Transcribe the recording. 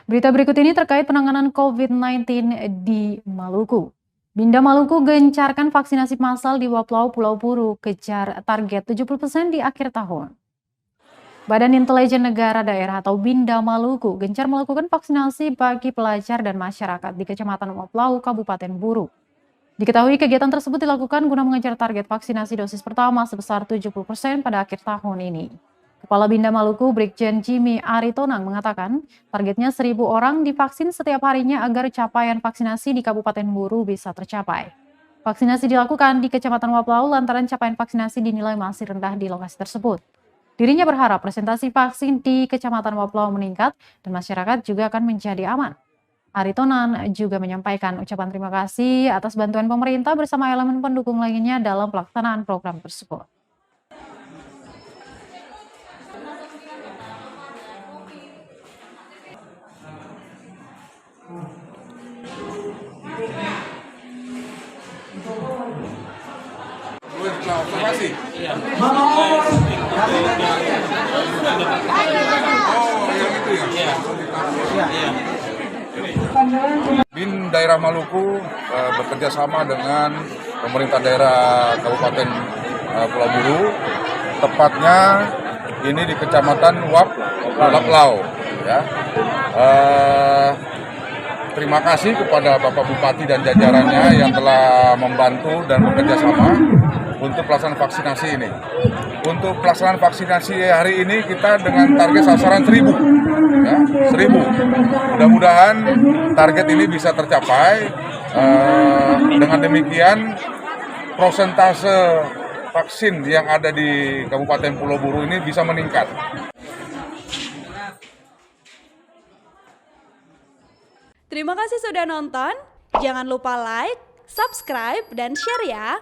Berita berikut ini terkait penanganan COVID-19 di Maluku. Binda Maluku gencarkan vaksinasi massal di Waplau, Pulau Buru, kejar target 70% di akhir tahun. Badan Intelijen Negara Daerah atau Binda Maluku gencar melakukan vaksinasi bagi pelajar dan masyarakat di Kecamatan Waplau, Kabupaten Buru. Diketahui kegiatan tersebut dilakukan guna mengejar target vaksinasi dosis pertama sebesar 70% pada akhir tahun ini. Kepala Binda Maluku, Brigjen Jimmy Aritonang mengatakan, targetnya 1.000 orang divaksin setiap harinya agar capaian vaksinasi di Kabupaten Buru bisa tercapai. Vaksinasi dilakukan di Kecamatan Waplau lantaran capaian vaksinasi dinilai masih rendah di lokasi tersebut. Dirinya berharap presentasi vaksin di Kecamatan Waplau meningkat dan masyarakat juga akan menjadi aman. Aritonang juga menyampaikan ucapan terima kasih atas bantuan pemerintah bersama elemen pendukung lainnya dalam pelaksanaan program tersebut. Observasi. Iya. Oh, yang itu ya. Iya. BIN Daerah Maluku bekerja sama dengan pemerintah daerah Kabupaten Pulau Buru, tepatnya ini di Kecamatan Waplau. Ya. Terima kasih kepada Bapak Bupati dan jajarannya yang telah membantu dan bekerja sama untuk pelaksanaan vaksinasi ini. Untuk pelaksanaan vaksinasi hari ini kita dengan target sasaran 1.000, ya, 1.000. Mudah-mudahan target ini bisa tercapai. Dengan demikian prosentase vaksin yang ada di Kabupaten Pulau Buru ini bisa meningkat. Terima kasih sudah nonton. Jangan lupa like, subscribe, dan share ya.